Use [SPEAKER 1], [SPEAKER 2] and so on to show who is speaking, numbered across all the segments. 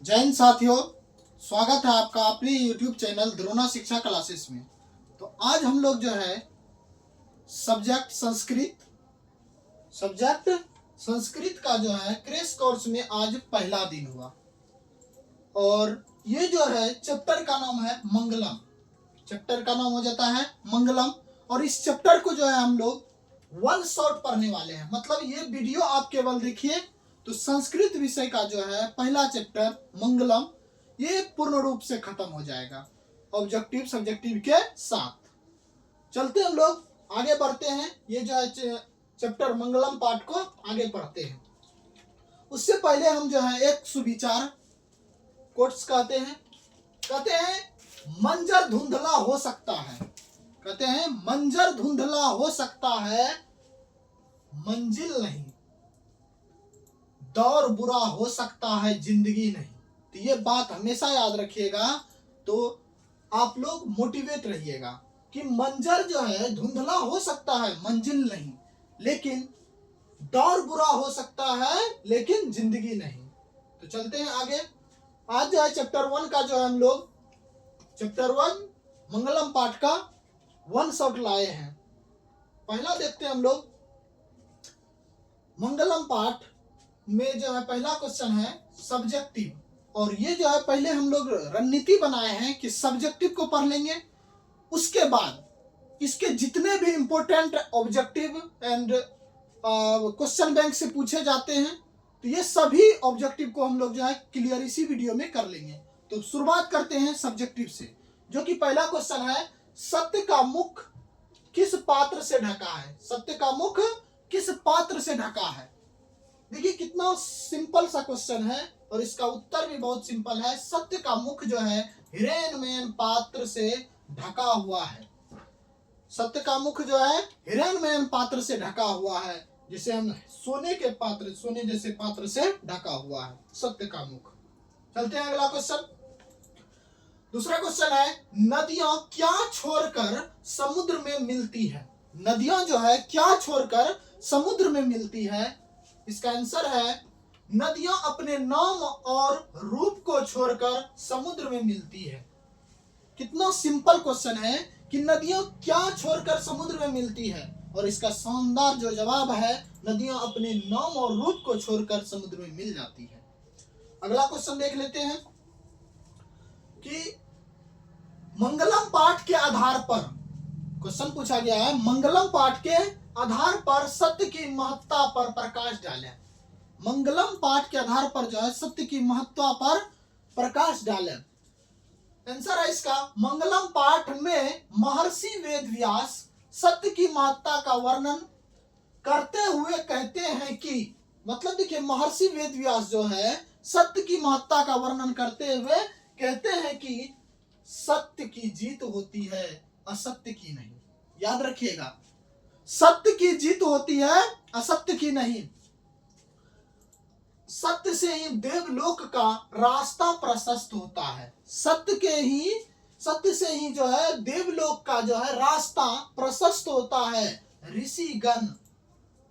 [SPEAKER 1] जय हिंद साथियों, स्वागत है आपका अपने YouTube चैनल द्रोणा शिक्षा क्लासेस में। तो आज हम लोग जो है सब्जेक्ट संस्कृत का जो है क्रैश कोर्स में आज पहला दिन हुआ और ये जो है चैप्टर का नाम है मंगलम। चैप्टर का नाम हो जाता है मंगलम और इस चैप्टर को जो है हम लोग वन शॉट पढ़ने वाले हैं। मतलब ये वीडियो आप केवल देखिए तो संस्कृत विषय का जो है पहला चैप्टर मंगलम ये पूर्ण रूप से खत्म हो जाएगा ऑब्जेक्टिव सब्जेक्टिव के साथ। चलते हम लोग आगे बढ़ते हैं। ये जो है चैप्टर मंगलम पार्ट को आगे पढ़ते हैं। उससे पहले हम जो है एक सुविचार कोट्स कहते हैं मंजर धुंधला हो सकता है। कहते हैं मंजर धुंधला हो सकता है, मंजिल नहीं। दौर बुरा हो सकता है, जिंदगी नहीं। तो ये बात हमेशा याद रखिएगा, तो आप लोग मोटिवेट रहिएगा कि मंजर जो है धुंधला हो सकता है, मंजिल नहीं। लेकिन दौर बुरा हो सकता है, लेकिन जिंदगी नहीं। तो चलते हैं आगे। आज जो है चैप्टर 1 का जो है हम लोग चैप्टर 1 मंगलम पाठ का वन शॉट लाए हैं। पहला देखते हैं हम लोग। मंगलम पाठ में जो है पहला क्वेश्चन है सब्जेक्टिव, और ये जो है पहले हम लोग रणनीति बनाए हैं कि सब्जेक्टिव को पढ़ लेंगे, उसके बाद इसके जितने भी important objective and question bank से पूछे जाते हैं तो ये सभी ऑब्जेक्टिव को हम लोग जो है क्लियर इसी वीडियो में कर लेंगे। तो शुरुआत करते हैं सब्जेक्टिव से, जो कि पहला क्वेश्चन है सत्य का मुख किस पात्र से ढका है। सत्य का मुख किस पात्र से ढका है। देखिए कितना सिंपल सा क्वेश्चन है और इसका उत्तर भी बहुत सिंपल है। सत्य का मुख जो है हिरण्मय पात्र से ढका हुआ है। सत्य का मुख जो है हिरण्मय पात्र से ढका हुआ है, जिसे हम सोने जैसे पात्र से ढका हुआ है सत्य का मुख। चलते हैं अगला क्वेश्चन। दूसरा क्वेश्चन है नदियां क्या छोड़कर समुद्र में मिलती है। नदियां जो है क्या छोड़कर समुद्र में मिलती है। इसका आंसर है नदियां अपने नाम और रूप को छोड़कर समुद्र में मिलती है। कितना सिंपल क्वेश्चन है कि नदियां क्या छोड़कर समुद्र में मिलती है, और इसका शानदार जो जवाब है नदियां अपने नाम और रूप को छोड़कर समुद्र में मिल जाती है। अगला क्वेश्चन देख लेते हैं कि मंगलम पाठ के आधार पर क्वेश्चन पूछा गया है, मंगलम पाठ के आधार पर सत्य की महत्ता पर प्रकाश डालें। मंगलम पाठ के आधार पर जो है सत्य की महत्ता पर प्रकाश डालें। आंसर है इसका मंगलम पाठ में महर्षि वेदव्यास सत्य की महत्ता का वर्णन करते हुए कहते हैं कि, मतलब देखिए महर्षि वेदव्यास जो है सत्य की महत्ता का वर्णन करते हुए कहते हैं कि सत्य की जीत होती है, असत्य की नहीं। याद रखिएगा, सत्य की जीत होती है, असत्य की नहीं। सत्य से ही देवलोक का रास्ता प्रशस्त होता है। सत्य से ही जो है देवलोक का जो है रास्ता प्रशस्त होता है। ऋषिगण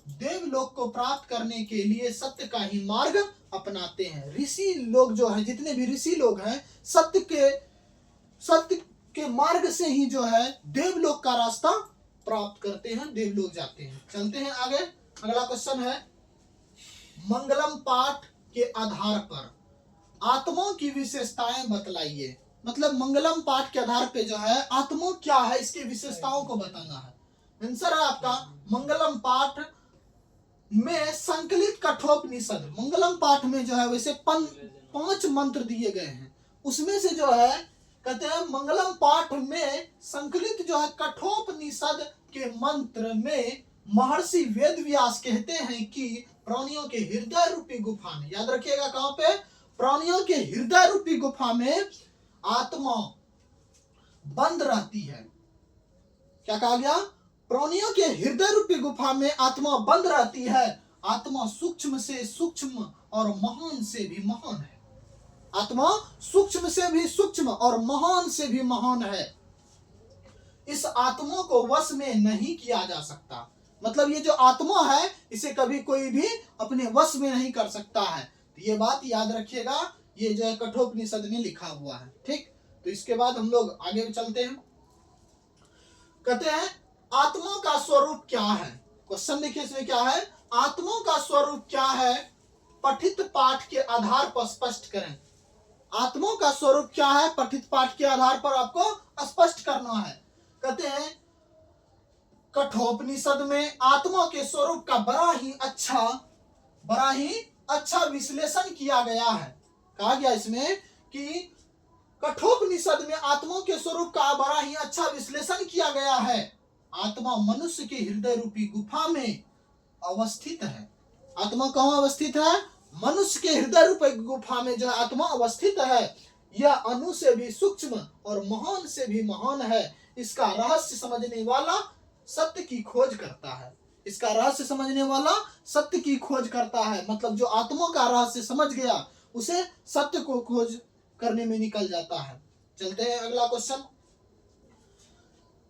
[SPEAKER 1] देवलोक को प्राप्त करने के लिए सत्य का ही मार्ग अपनाते हैं। ऋषि लोग जो है, जितने भी ऋषि लोग हैं, सत्य के मार्ग से ही जो है देवलोक का रास्ता प्राप्त करते हैं, देवलोक जाते हैं। चलते हैं आगे। अगला क्वेश्चन है मंगलम पाठ के आधार पर आत्मा की विशेषताएं बतलाइए। मतलब मंगलम पाठ के आधार पे जो है आत्मा क्या है, इसकी विशेषताओं को बताना है। आंसर है आपका मंगलम पाठ में संकलित कठोपनिषद। मंगलम पाठ में जो है वैसे 5 मंत्र दिए गए हैं, उसमें से जो है कहते हैं मंगलम पाठ में संकलित जो है कठोपनिषद के मंत्र में महर्षि वेदव्यास कहते हैं कि प्राणियों के हृदय रूपी गुफा में, याद रखिएगा कहां पे, प्राणियों के हृदय रूपी गुफा में आत्मा बंद रहती है। क्या कहा गया, प्राणियों के हृदय रूपी गुफा में आत्मा बंद रहती है। आत्मा सूक्ष्म से सूक्ष्म और महान से भी महान है। आत्मा सूक्ष्म से भी सूक्ष्म और महान से भी महान है। इस आत्मा को वश में नहीं किया जा सकता। मतलब ये जो आत्मा है इसे कभी कोई भी अपने वश में नहीं कर सकता है। तो ये बात याद रखिएगा ये जो है कठोपनिषद में लिखा हुआ है। ठीक, तो इसके बाद हम लोग आगे चलते हैं। कहते हैं आत्मा का स्वरूप क्या है। क्वेश्चन देखिए इसमें क्या है, आत्मा का स्वरूप क्या है, पठित पाठ के आधार पर स्पष्ट करें। आत्मा का स्वरूप क्या है, पठित पाठ के आधार पर आपको स्पष्ट करना है। कहते हैं कठोपनिषद में आत्मा के स्वरूप का बड़ा ही अच्छा विश्लेषण किया गया है। कहा गया इसमें कि कठोपनिषद में आत्मा के स्वरूप का बड़ा ही अच्छा विश्लेषण किया गया है। आत्मा मनुष्य के हृदय रूपी गुफा में अवस्थित है। आत्मा कहाँ अवस्थित है, मनुष्य के हृदय रूपी गुफा में जो आत्मा अवस्थित है, यह अणु से भी सूक्ष्म और महान से भी महान है। इसका रहस्य समझने वाला सत्य की खोज करता है। इसका रहस्य समझने वाला सत्य की खोज करता है। मतलब जो आत्मा का रहस्य समझ गया उसे सत्य को खोज करने में निकल जाता है। चलते हैं अगला क्वेश्चन।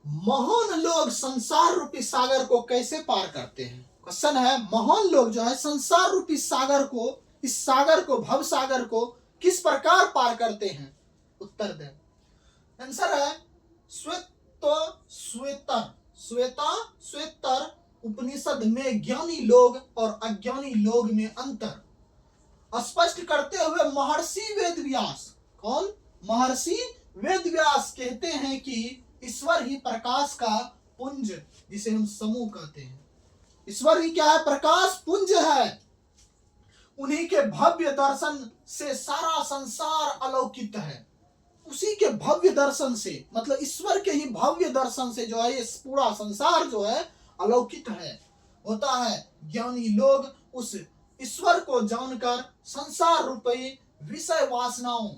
[SPEAKER 1] महान लोग संसार रूपी सागर को कैसे पार करते हैं। क्वेश्चन है महान लोग जो है संसार रूपी सागर को, इस सागर को, भव सागर को किस प्रकार पार करते हैं। उत्तर दें। आंसर है श्वेतर उपनिषद में ज्ञानी लोग और अज्ञानी लोग में अंतर स्पष्ट करते हुए महर्षि वेदव्यास, कौन, महर्षि वेदव्यास कहते हैं कि ईश्वर ही प्रकाश का पुंज, जिसे हम समूह कहते हैं, ईश्वर ही क्या है, प्रकाश पुंज है। उन्हीं के भव्य दर्शन से सारा संसार अलौकिक है। उसी के भव्य दर्शन से, मतलब ईश्वर के ही भव्य दर्शन से जो है ये पूरा संसार जो है अलौकिक है, होता है। ज्ञानी लोग उस ईश्वर को जानकर संसार रूपी विषय वासनाओं,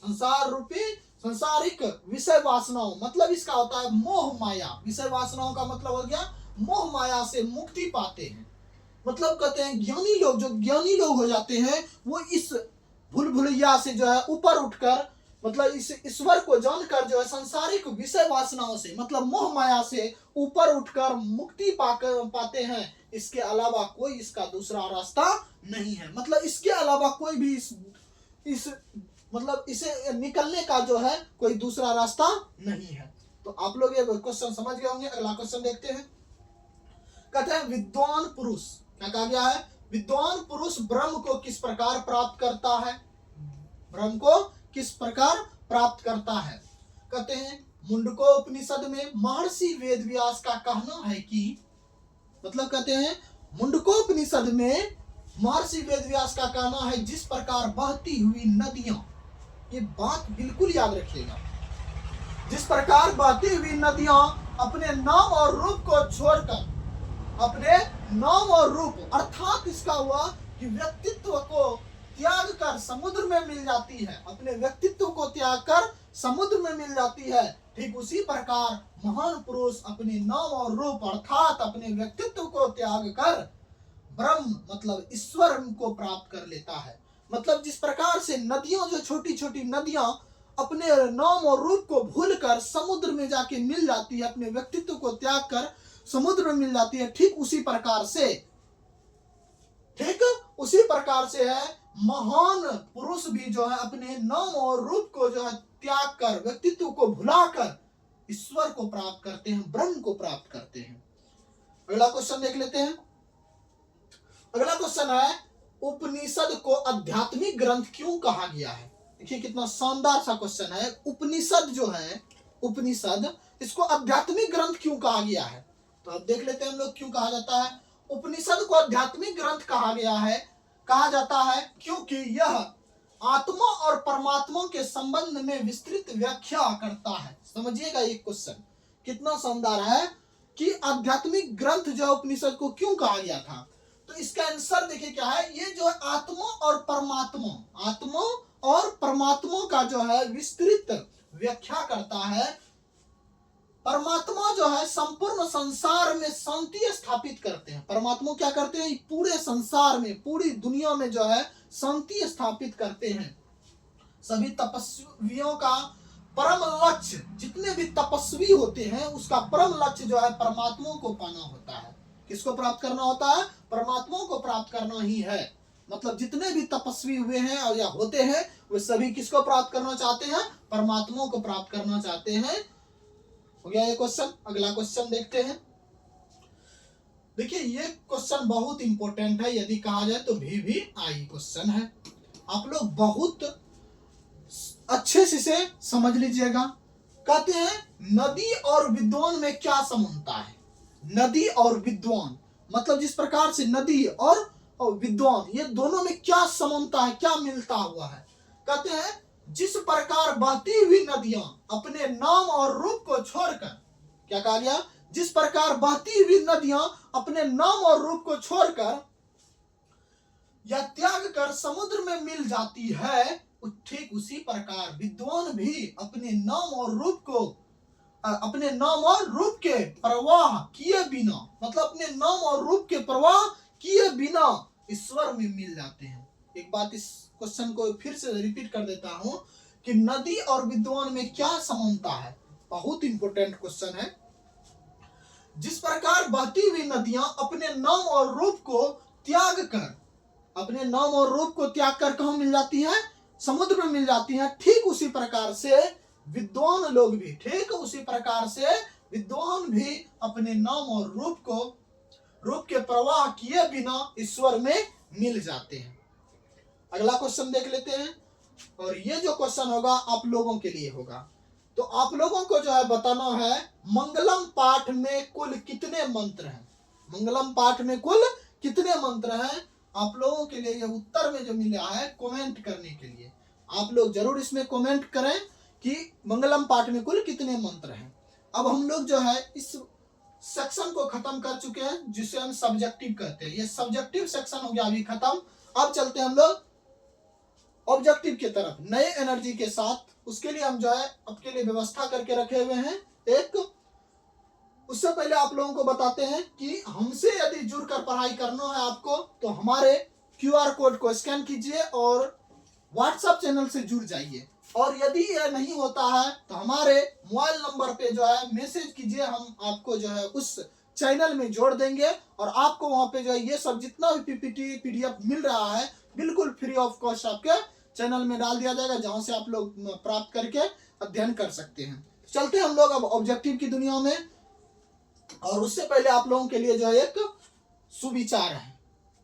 [SPEAKER 1] संसार रूपी संसारिक विषय वासनाओं, मतलब इसका होता है मोह माया। विषय वासनाओं का मतलब हो गया मोह माया से मुक्ति पाते हैं। मतलब कहते हैं ज्ञानी लोग, जो ज्ञानी लोग हो जाते हैं, वो इस भूल भुलैया से जो है ऊपर उठकर, मतलब इस ईश्वर को जानकर जो है संसारिक विषय वासनाओं से, मतलब मोह माया से ऊपर उठकर मुक्ति पाते हैं। इसके अलावा कोई इसका दूसरा रास्ता नहीं है। मतलब इसके अलावा कोई भी इस मतलब इसे निकलने का जो है कोई दूसरा रास्ता नहीं है। तो आप लोग ये क्वेश्चन समझ गए होंगे। अगला क्वेश्चन देखते हैं। कहते हैं विद्वान पुरुष, क्या कहा गया है, विद्वान पुरुष ब्रह्म को किस प्रकार प्राप्त करता है, ब्रह्म को किस प्रकार प्राप्त करता है। कहते हैं मुंडकोपनिषद में महर्षि वेदव्यास का कहना है कि, मतलब कहते हैं मुंडकोपनिषद में महर्षि वेदव्यास का कहना है, जिस प्रकार बहती हुई नदियां, ये बात बिल्कुल याद रखिएगा, जिस प्रकार बहती हुई नदियां अपने नाम और रूप को छोड़कर, अपने नाम और रूप अर्थात इसका हुआ कि व्यक्तित्व को त्याग कर समुद्र में मिल जाती है, अपने व्यक्तित्व को त्याग कर समुद्र में मिल जाती है। ठीक उसी प्रकार महान पुरुष अपने नाम और रूप अर्थात अपने व्यक्तित्व को त्याग कर ब्रह्म मतलब ईश्वर को प्राप्त कर लेता है। मतलब जिस प्रकार से नदियां, जो छोटी छोटी नदियां अपने नाम और रूप को भूलकर समुद्र में जाके मिल जाती है, अपने व्यक्तित्व को त्याग कर समुद्र में मिल जाती है, ठीक उसी प्रकार से है महान पुरुष भी जो है अपने नाम और रूप को जो है त्याग कर, व्यक्तित्व को भुलाकर ईश्वर को प्राप्त करते हैं, ब्रह्म को प्राप्त करते हैं। अगला क्वेश्चन देख लेते हैं। अगला क्वेश्चन है उपनिषद को आध्यात्मिक ग्रंथ क्यों कहा गया है। देखिए कितना शानदार सा क्वेश्चन है। उपनिषद जो है, उपनिषद, इसको आध्यात्मिक ग्रंथ क्यों कहा गया है। तो अब देख लेते हैं हम लोग क्यों कहा जाता है। उपनिषद को आध्यात्मिक ग्रंथ कहा गया है, कहा जाता है क्योंकि यह आत्मा और परमात्मा के संबंध में विस्तृत व्याख्या करता है। समझिएगा ये क्वेश्चन कितना शानदार है कि आध्यात्मिक ग्रंथ जो उपनिषद को क्यों कहा गया था। तो इसका आंसर देखिए क्या है, ये जो आत्मा और परमात्मा, आत्मा और परमात्मा का जो है विस्तृत व्याख्या करता है। परमात्मा जो है संपूर्ण संसार में शांति स्थापित करते हैं। परमात्मा क्या करते हैं, पूरे संसार में, पूरी दुनिया में जो है शांति स्थापित करते हैं। सभी तपस्वियों का परम लक्ष्य, जितने भी तपस्वी होते हैं उसका परम लक्ष्य जो है परमात्मा को पाना होता है। किसको प्राप्त करना होता है, परमात्मा को प्राप्त करना ही है। मतलब जितने भी तपस्वी हुए हैं और या होते हैं वे सभी किसको प्राप्त करना चाहते हैं? परमात्मा को प्राप्त करना चाहते हैं। हो गया ये क्वेश्चन। अगला क्वेश्चन देखते हैं। देखिए ये क्वेश्चन बहुत इंपॉर्टेंट है, यदि कहा जाए तो VVI क्वेश्चन है। आप लोग बहुत अच्छे से इसे समझ लीजिएगा। कहते हैं नदी और विद्वान में क्या समानता है? नदी और विद्वान मतलब जिस प्रकार से नदी और विद्वान ये दोनों में क्या समानता है, क्या मिलता हुआ है? कहते हैं जिस प्रकार बहती हुई नदियां अपने नाम और रूप को छोड़कर, क्या कहा गया? जिस प्रकार बहती हुई नदियां अपने नाम और रूप को छोड़कर या त्याग कर समुद्र में मिल जाती है, ठीक उसी प्रकार विद्वान भी अपने नाम और रूप को अपने नाम और रूप के प्रवाह किए बिना, मतलब अपने नाम और रूप के प्रवाह किए बिना ईश्वर में मिल जाते हैं। एक बात इस क्वेश्चन को फिर से रिपीट कर देता हूं कि नदी और विद्वान में क्या समानता है। बहुत इंपॉर्टेंट क्वेश्चन है। जिस प्रकार बहती हुई नदियां अपने नाम और रूप को त्याग कर, अपने नाम और रूप को त्याग कर कहां मिल जाती है? समुद्र में मिल जाती हैं। ठीक उसी प्रकार से विद्वान लोग भी, ठीक उसी प्रकार से विद्वान भी अपने नाम और रूप के प्रवाह किए बिना ईश्वर में मिल जाते हैं। अगला क्वेश्चन देख लेते हैं, और ये जो क्वेश्चन होगा आप लोगों के लिए होगा। तो आप लोगों को जो है बताना है मंगलम पाठ में कुल कितने मंत्र हैं? मंगलम पाठ में कुल कितने मंत्र हैं? आप लोगों के लिए ये उत्तर में जो मिला है कमेंट करने के लिए आप लोग जरूर इसमें कमेंट करें कि मंगलम पाठ में कुल कितने मंत्र हैं। अब हम लोग जो है इस सेक्शन को खत्म कर चुके हैं जिसे हम सब्जेक्टिव कहते हैं। ये सब्जेक्टिव सेक्शन हो गया अभी खत्म। अब चलते हैं हम लोग ऑब्जेक्टिव की तरफ नए एनर्जी के साथ। उसके लिए हम जो है आपके लिए व्यवस्था करके रखे हुए हैं एक। उससे पहले आप लोगों को बताते हैं कि हमसे यदि जुड़कर पढ़ाई करना है आपको तो हमारे QR कोड को स्कैन कीजिए और व्हाट्सएप चैनल से जुड़ जाइए। और यदि यह नहीं होता है तो हमारे मोबाइल नंबर पे जो है मैसेज कीजिए, हम आपको जो है उस चैनल में जोड़ देंगे और आपको वहां पे जो है ये सब जितना भी PPT PDF मिल रहा है बिल्कुल फ्री ऑफ कॉस्ट आपके चैनल में डाल दिया जाएगा, जहां से आप लोग प्राप्त करके अध्ययन कर सकते हैं। चलते हैं हम लोग अब ऑब्जेक्टिव की दुनिया में। और उससे पहले आप लोगों के लिए जो है एक सुविचार है,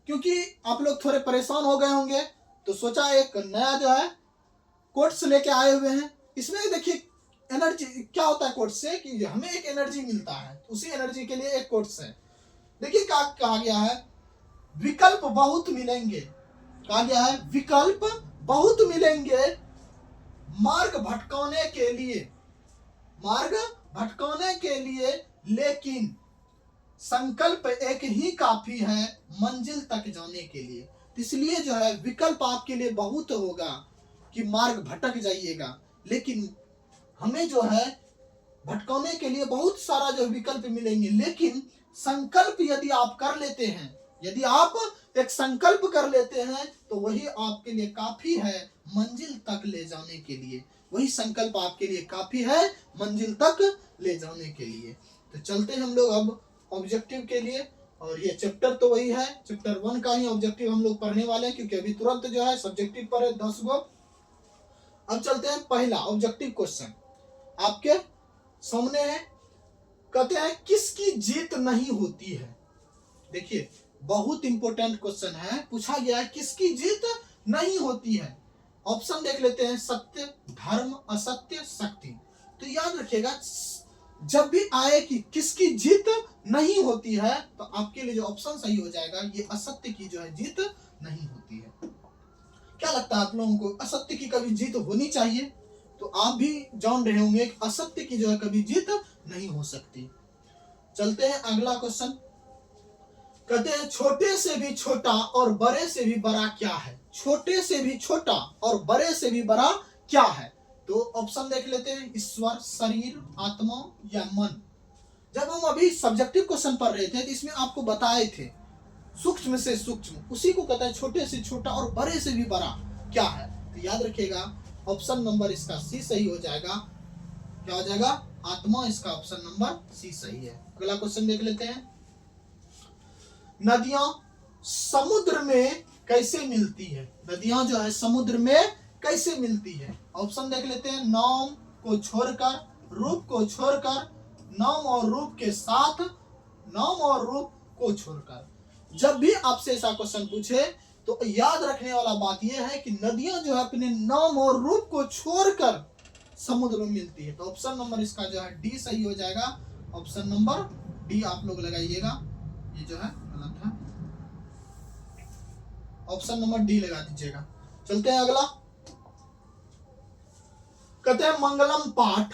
[SPEAKER 1] क्योंकि आप लोग थोड़े परेशान हो गए होंगे तो सोचा एक नया जो है कोट्स लेके आए हुए हैं। इसमें देखिए एनर्जी क्या होता है कोट्स से कि हमें एक एनर्जी मिलता है, उसी एनर्जी के लिए एक कोट्स है। देखिए क्या कहा गया है, विकल्प बहुत मिलेंगे। कहा गया है विकल्प बहुत मिलेंगे मार्ग भटकाने के लिए, लेकिन संकल्प एक ही काफी है मंजिल तक जाने के लिए। इसलिए जो है विकल्प आपके लिए बहुत होगा कि मार्ग भटक जाइएगा, लेकिन हमें जो है भटकाने के लिए बहुत सारा जो विकल्प मिलेंगे, लेकिन संकल्प यदि आप कर लेते हैं, यदि आप एक संकल्प कर लेते हैं तो वही आपके लिए काफी है मंजिल तक ले जाने के लिए। वही संकल्प आपके लिए काफी है मंजिल तक ले जाने के लिए। तो चलते हैं हम लोग अब ऑब्जेक्टिव के लिए। और ये चैप्टर तो वही है, चैप्टर 1 का ही ऑब्जेक्टिव हम लोग पढ़ने वाले हैं, क्योंकि अभी तुरंत जो है सब्जेक्टिव पर है 10 गो। अब चलते हैं पहला ऑब्जेक्टिव क्वेश्चन आपके सामने है। कहते हैं किसकी जीत नहीं होती है? देखिए बहुत इंपॉर्टेंट क्वेश्चन है, पूछा गया है किसकी जीत नहीं होती है। ऑप्शन देख लेते हैं, सत्य, धर्म, असत्य, शक्ति। तो याद रखिएगा जब भी आए कि किसकी जीत नहीं होती है तो आपके लिए जो ऑप्शन सही हो जाएगा ये असत्य की जो है जीत नहीं होती है। क्या लगता है आप लोगों को असत्य की कभी जीत होनी चाहिए? तो आप भी जान रहे होंगे कि असत्य की जो है कभी जीत नहीं हो सकती। चलते हैं अगला क्वेश्चन। कहते हैं छोटे से भी छोटा और बड़े से भी बड़ा क्या है? छोटे से भी छोटा और बड़े से भी बड़ा क्या है? तो ऑप्शन देख लेते हैं, ईश्वर, शरीर, आत्मा या मन। जब हम अभी सब्जेक्टिव क्वेश्चन पढ़ रहे थे तो इसमें आपको बताए थे सूक्ष्म से सूक्ष्म, उसी को कहता है छोटे से छोटा और बड़े से भी बड़ा क्या है। तो याद रखिएगा ऑप्शन नंबर इसका सी सही हो जाएगा। क्या हो जाएगा? आत्मा। इसका ऑप्शन नंबर सी सही है। अगला क्वेश्चन देख लेते हैं। नदियां समुद्र में कैसे मिलती है, नदियां जो है समुद्र में कैसे मिलती है। ऑप्शन देख लेते हैं, नाम को छोड़कर, रूप को छोड़कर, नाम और रूप के साथ, नाम और रूप को छोड़कर। जब भी आपसे ऐसा क्वेश्चन पूछे तो याद रखने वाला बात यह है कि नदियां जो है अपने नाम और रूप को छोड़कर समुद्र में मिलती है। तो ऑप्शन नंबर इसका जो है डी सही हो जाएगा। ऑप्शन नंबर डी आप लोग लगाइएगा, ये जो है गलत है, ऑप्शन नंबर डी लगा दीजिएगा। चलते हैं अगला। कहते हैं मंगलम पाठ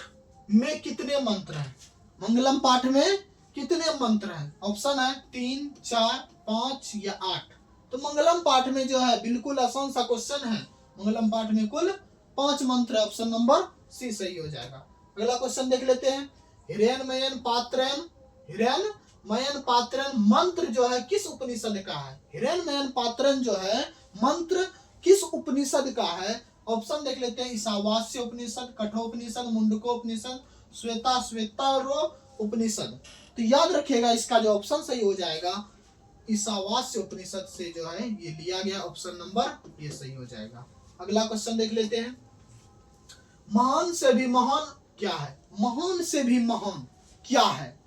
[SPEAKER 1] में कितने मंत्र हैं। मंगलम पाठ में कितने मंत्र हैं। ऑप्शन है 3, 4, 5 या 8। तो मंगलम पाठ में जो है बिल्कुल आसान सा क्वेश्चन है, मंगलम पाठ में कुल 5 मंत्र है। ऑप्शन नंबर सी सही हो जाएगा। अगला क्वेश्चन देख लेते हैं, हिरण्मयन पात्रन, हिरण्मयन पात्रन मंत्र जो है किस उपनिषद का है। हिरण्मयन पात्रन जो है मंत्र किस उपनिषद का है। ऑप्शन देख लेते हैं, ईशावास्य उपनिषद, कठोपनिषद, मुंडकोपनिषद, श्वेतारो उपनिषद। तो याद रखिएगा इसका जो ऑप्शन सही हो जाएगा ईशावास्य उपनिषद से जो है ये लिया गया, ऑप्शन नंबर ये सही हो जाएगा। अगला क्वेश्चन देख लेते हैं, महान से भी महान क्या है। महान से भी महान क्या है।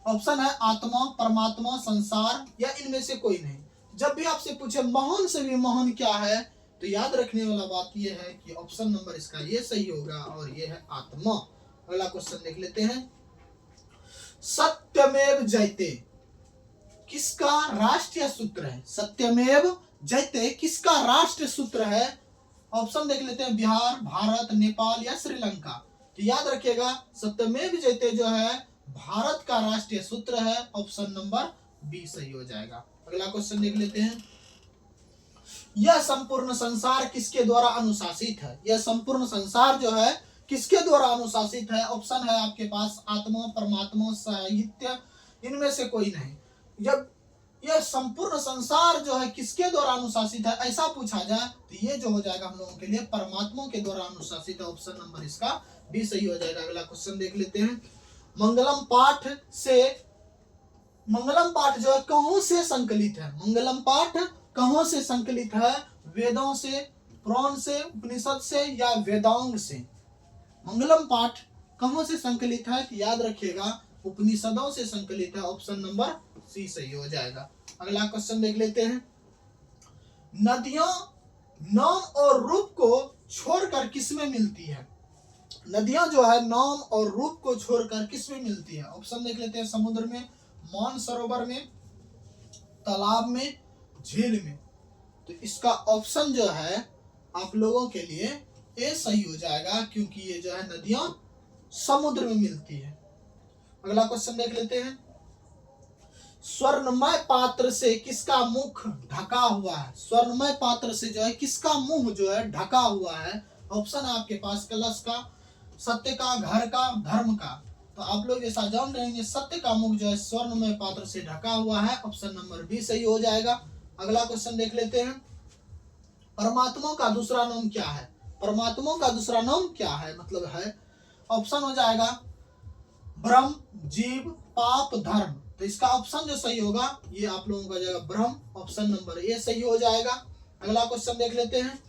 [SPEAKER 1] ऑप्शन है आत्मा, परमात्मा, संसार या इनमें से कोई नहीं। जब भी आपसे पूछे महान से भी महान क्या है तो याद रखने वाला बात यह है कि ऑप्शन नंबर इसका ये सही होगा और ये है आत्मा। अगला क्वेश्चन देख लेते हैं, सत्यमेव जयते किसका राष्ट्रीय सूत्र है। सत्यमेव जयते किसका राष्ट्रीय सूत्र है। ऑप्शन देख लेते हैं, बिहार, भारत, नेपाल या श्रीलंका। तो याद रखिएगा सत्यमेव जयते जो है भारत का राष्ट्रीय सूत्र है। ऑप्शन नंबर बी सही हो जाएगा। अगला क्वेश्चन देख लेते हैं, यह संपूर्ण संसार किसके द्वारा अनुशासित है। यह संपूर्ण संसार जो है किसके द्वारा अनुशासित है। ऑप्शन है आपके पास आत्मा, परमात्मा, साहित्य, इनमें से कोई नहीं। जब यह संपूर्ण संसार जो है किसके द्वारा अनुशासित है ऐसा पूछा जाए तो ये जो हो जाएगा हम लोगों के लिए परमात्मा के द्वारा अनुशासित है। ऑप्शन नंबर इसका बी सही हो जाएगा। अगला क्वेश्चन देख लेते हैं, मंगलम पाठ जो है कहाँ से संकलित है। मंगलम पाठ कहाँ से संकलित है। वेदों से, पुराण से, उपनिषद से या वेदांग से। मंगलम पाठ कहाँ से संकलित है। याद रखिएगा उपनिषदों से संकलित है। ऑप्शन नंबर सी सही हो जाएगा। अगला क्वेश्चन देख लेते हैं, नदियां नाम और रूप को छोड़कर किसमें मिलती है। नदियां जो है नाम और रूप को छोड़कर किसमें मिलती है। ऑप्शन देख लेते हैं, समुद्र में, मानसरोवर में, तालाब में, झील में। तो इसका ऑप्शन जो है आप लोगों के लिए ए सही हो जाएगा क्योंकि ये जो है नदियां समुद्र में मिलती है। अगला क्वेश्चन देख लेते हैं, स्वर्णमय पात्र से किसका मुख ढका हुआ है। स्वर्णमय पात्र से जो है किसका मुंह जो है ढका हुआ है। ऑप्शन है आपके पास कलश का, सत्य का, घर का, धर्म का। तो आप लोग ऐसा जान रहेंगे सत्य का मुख जो है स्वर्णमय पात्र से ढका हुआ है। ऑप्शन नंबर बी सही हो जाएगा। अगला क्वेश्चन देख लेते हैं, परमात्मा का दूसरा नाम क्या है। परमात्मा का दूसरा नाम क्या है मतलब है। ऑप्शन हो जाएगा ब्रह्म, जीव, पाप, धर्म। तो इसका ऑप्शन जो सही होगा ये आप लोगों का जाएगा ब्रह्म। ऑप्शन नंबर ए सही हो जाएगा। अगला क्वेश्चन देख लेते हैं,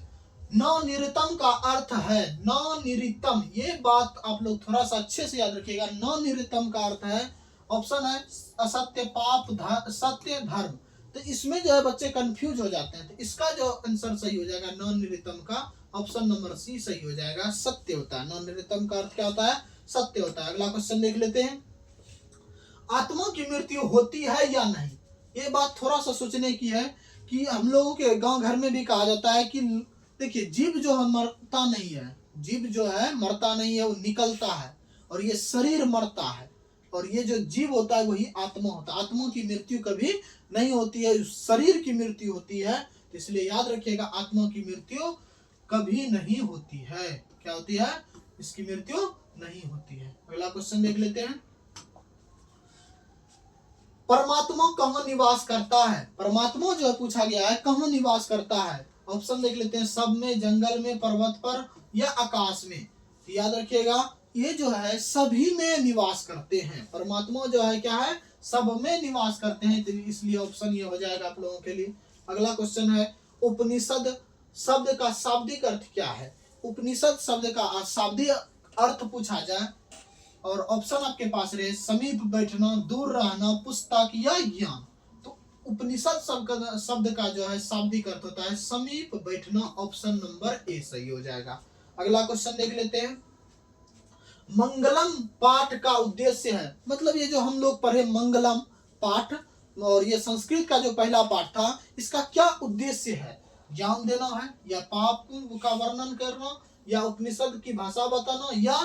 [SPEAKER 1] नवनिर्तम का अर्थ है। नवनिर्तम, ये बात आप लोग थोड़ा सा अच्छे से याद रखिएगा। नवनिर्तम का अर्थ है, ऑप्शन है असत्य, पाप, सत्य, धर्म। तो इसमें जो है बच्चे कंफ्यूज हो जाते हैं। तो इसका जो आंसर सही हो जाएगा नवनिर्तम का ऑप्शन नंबर सी सही हो जाएगा। सत्य होता है। नवनिर्तम का अर्थ क्या होता है, सत्य होता है। अगला क्वेश्चन देख लेते हैं, आत्मा की मृत्यु होती है या नहीं। ये बात थोड़ा सा सोचने की है कि हम लोगों के गांव घर में भी कहा जाता है कि देखिए जीव जो है मरता नहीं है, जीव जो है मरता नहीं है, वो निकलता है और ये शरीर मरता है और ये जो जीव होता है वही आत्मा होता है। आत्मा की मृत्यु कभी नहीं होती है, शरीर की मृत्यु होती है। तो इसलिए याद रखिएगा आत्मा की मृत्यु कभी नहीं होती है। क्या होती है, इसकी मृत्यु नहीं होती है। अगला क्वेश्चन देख लेते हैं, परमात्मा कहाँ निवास करता है। परमात्मा जो है पूछा गया है कहाँ निवास करता है। ऑप्शन देख लेते हैं, सब में, जंगल में, पर्वत पर या आकाश में। तो याद रखिएगा ये जो है सभी में निवास करते हैं। परमात्मा जो है क्या है, सब में निवास करते हैं। तो इसलिए ऑप्शन ये हो जाएगा आप लोगों के लिए। अगला क्वेश्चन है, उपनिषद शब्द का शाब्दिक अर्थ क्या है? उपनिषद शब्द का शाब्दिक अर्थ पूछा जाए और ऑप्शन आपके पास रहे समीप बैठना, दूर रहना, पुस्तक या ज्ञान। तो उपनिषद शब्द का जो है शाब्दिक अर्थ होता है समीप बैठना। ऑप्शन नंबर ए सही हो जाएगा। अगला क्वेश्चन देख लेते हैं। मंगलम पाठ का उद्देश्य है, मतलब ये जो हम लोग पढ़े मंगलम पाठ और ये संस्कृत का जो पहला पाठ था, इसका क्या उद्देश्य है? ज्ञान देना है, या पाप का वर्णन करना, या उपनिषद की भाषा बताना, या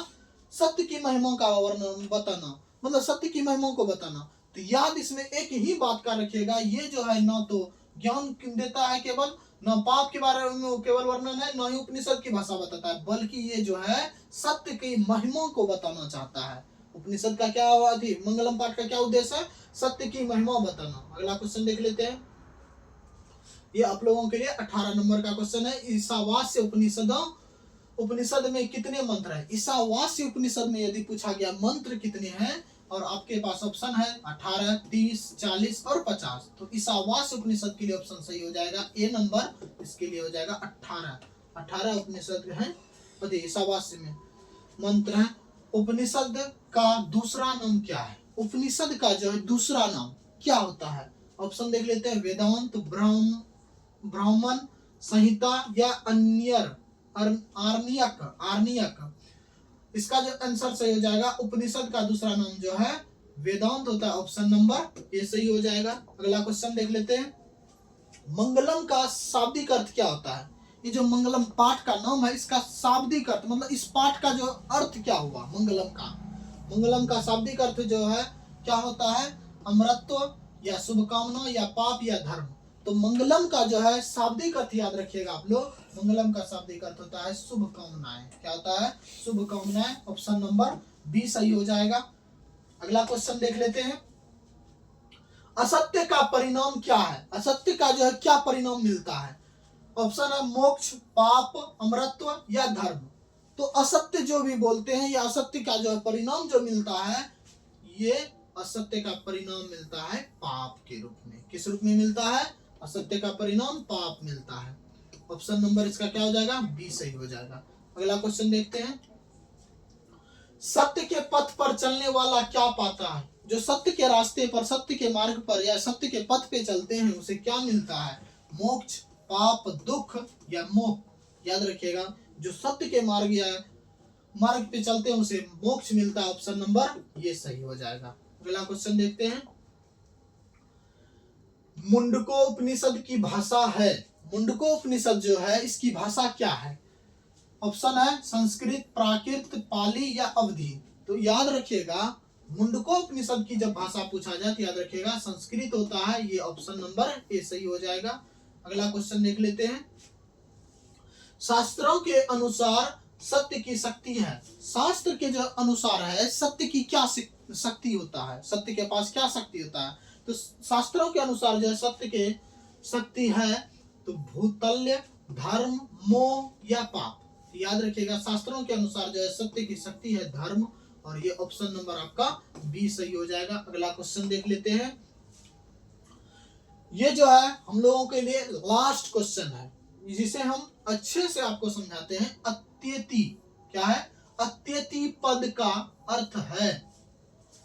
[SPEAKER 1] सत्य की महिमा का वर्णन बताना, मतलब सत्य की महिमा को बताना। तो याद इसमें एक ही बात का रखिएगा, ये जो है ना तो ज्ञान देता है केवल, न पाप के बारे में केवल वर्णन है, न ही उपनिषद की भाषा बताता है, बल्कि ये जो है सत्य की महिमा को बताना चाहता है। उपनिषद का क्या हुआ थी, मंगलम पाठ का क्या उद्देश्य है? सत्य की महिमा बताना। अगला क्वेश्चन देख लेते हैं। ये आप लोगों के लिए 18 नंबर का क्वेश्चन है। ईशावास्य उपनिषद में कितने मंत्र हैं? ईशावास्य उपनिषद में यदि पूछा गया मंत्र कितने हैं, और आपके पास ऑप्शन है 18, 30, 40 और 50। तो ईशावास्य उपनिषद के लिए ऑप्शन सही हो जाएगा ए नंबर, इसके लिए हो जाएगा 18 उपनिषद है ईशावास्य में मंत्र है। उपनिषद का दूसरा नाम क्या है? उपनिषद का जो है दूसरा नाम क्या होता है? ऑप्शन देख लेते हैं, वेदांत, ब्राह्मण संहिता या आर्नियक। इसका जो आंसर सही हो जाएगा, उपनिषद का दूसरा नाम जो है वेदांत होता है। ऑप्शन नंबर ए सही हो जाएगा। अगला क्वेश्चन देख लेते हैं। मंगलम का शाब्दिक अर्थ क्या होता है? ये जो मंगलम पाठ का नाम है, इसका शाब्दिक अर्थ मतलब इस पाठ का जो अर्थ क्या हुआ मंगलम का शाब्दिक अर्थ जो है क्या होता है? अमरत्व, या शुभकामना, या पाप, या धर्म। तो मंगलम का जो है शाब्दिक अर्थ याद रखिएगा आप लोग, मंगलम का शाब्दिक अर्थ होता है शुभकामनाएं। क्या होता है? शुभकामनाएं। ऑप्शन नंबर बी सही हो जाएगा। अगला क्वेश्चन देख लेते हैं। असत्य का परिणाम क्या है? असत्य का जो है क्या परिणाम मिलता है? ऑप्शन है मोक्ष, पाप, अमरत्व या धर्म। तो असत्य जो भी बोलते हैं, या असत्य का जो है परिणाम जो मिलता है, ये असत्य का परिणाम मिलता है पाप के रूप में। किस रूप में मिलता है? असत्य का परिणाम पाप मिलता है। ऑप्शन नंबर इसका क्या हो जाएगा? बी सही हो जाएगा। अगला क्वेश्चन देखते हैं। सत्य के पथ पर चलने वाला क्या पाता है? जो सत्य के रास्ते पर, सत्य के मार्ग पर या सत्य के पथ पे चलते हैं, उसे क्या मिलता है? मोक्ष, पाप, दुख या मोह। याद रखिएगा, जो सत्य के मार्ग पे चलते हैं उसे मोक्ष मिलता है। ऑप्शन नंबर ये सही हो जाएगा। अगला क्वेश्चन देखते हैं। मुंडको उपनिषद की भाषा है, मुंडको उपनिषद जो है इसकी भाषा क्या है? ऑप्शन है संस्कृत, प्राकृत, पाली या अवधी। तो याद रखिएगा, मुंडको उपनिषद की जब भाषा पूछा जाए तो याद रखिएगा संस्कृत होता है। ये ऑप्शन नंबर ए सही हो जाएगा। अगला क्वेश्चन देख लेते हैं। शास्त्रों के अनुसार सत्य की शक्ति है, शास्त्र के जो अनुसार है सत्य की क्या शक्ति होता है? सत्य के पास क्या शक्ति होता है? तो शास्त्रों के अनुसार जो सत्य के शक्ति है तो भूतल्य, धर्म, मोह या पाप। याद रखिएगा, शास्त्रों के अनुसार जो है सत्य की शक्ति है धर्म, और ये ऑप्शन नंबर आपका बी सही हो जाएगा। अगला क्वेश्चन देख लेते हैं। ये जो है हम लोगों के लिए लास्ट क्वेश्चन है, जिसे हम अच्छे से आपको समझाते हैं। अत्यति क्या है? अत्यति पद का अर्थ है,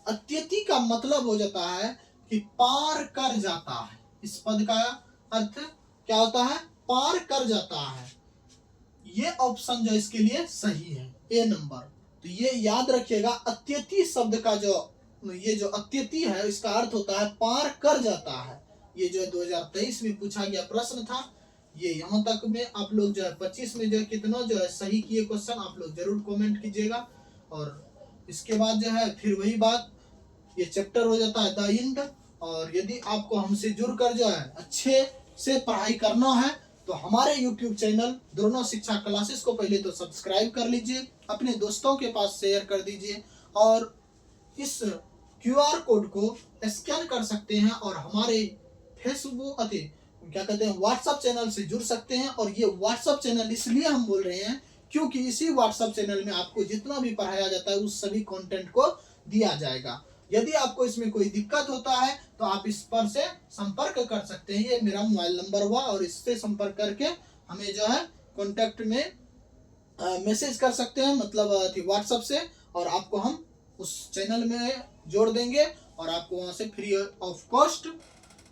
[SPEAKER 1] अत्यति का मतलब हो जाता है कि पार कर जाता है। इस पद का अर्थ क्या होता है? पार कर जाता है। ये ऑप्शन जो इसके लिए सही है, ए नंबर। तो ये याद रखिएगा, अत्यति शब्द का ये जो अत्यति है इसका अर्थ होता है पार कर जाता है। ये जो 2023 में पूछा गया प्रश्न था, ये यहाँ तक में आप लोग जो है 25 में जो है कितना जो है सही किए क्वेश्चन, आप लोग जरूर कमेंट कीजिएगा। और इसके बाद जो है फिर वही बात, ये चैप्टर हो जाता है द इंड। और यदि आपको हमसे जुड़कर जो है अच्छे से पढ़ाई करना है तो हमारे YouTube चैनल द्रोणो शिक्षा क्लासेस को पहले तो सब्सक्राइब कर लीजिए, अपने दोस्तों के पास शेयर कर दीजिए, और इस QR कोड को स्कैन कर सकते हैं और हमारे फेसबुक क्या कहते हैं व्हाट्सएप चैनल से जुड़ सकते हैं। और ये व्हाट्सएप चैनल इसलिए हम बोल रहे हैं क्योंकि इसी व्हाट्सएप चैनल में आपको जितना भी पढ़ाया जाता है उस सभी कंटेंट को दिया जाएगा। यदि आपको इसमें कोई दिक्कत होता है तो आप इस पर से संपर्क कर सकते हैं। ये मेरा मोबाइल नंबर हुआ और इससे संपर्क करके हमें जो है कॉन्टेक्ट में मैसेज कर सकते हैं, मतलब व्हाट्सएप से, और आपको हम उस चैनल में जोड़ देंगे और आपको वहां से फ्री ऑफ कॉस्ट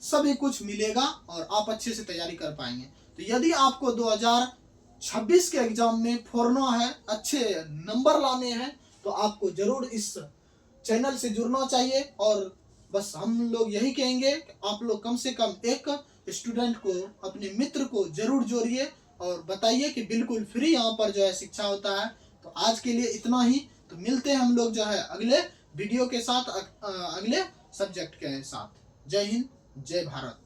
[SPEAKER 1] सभी कुछ मिलेगा और आप अच्छे से तैयारी कर पाएंगे। तो यदि आपको 2026 के एग्जाम में फोड़ना है, अच्छे नंबर लाने हैं, तो आपको जरूर इस चैनल से जुड़ना चाहिए। और बस हम लोग यही कहेंगे कि आप लोग कम से कम एक स्टूडेंट को, अपने मित्र को जरूर जोड़िए और बताइए कि बिल्कुल फ्री यहाँ पर जो है शिक्षा होता है। तो आज के लिए इतना ही। तो मिलते हैं हम लोग जो है अगले वीडियो के साथ, अगले सब्जेक्ट के साथ। जय हिंद, जय भारत।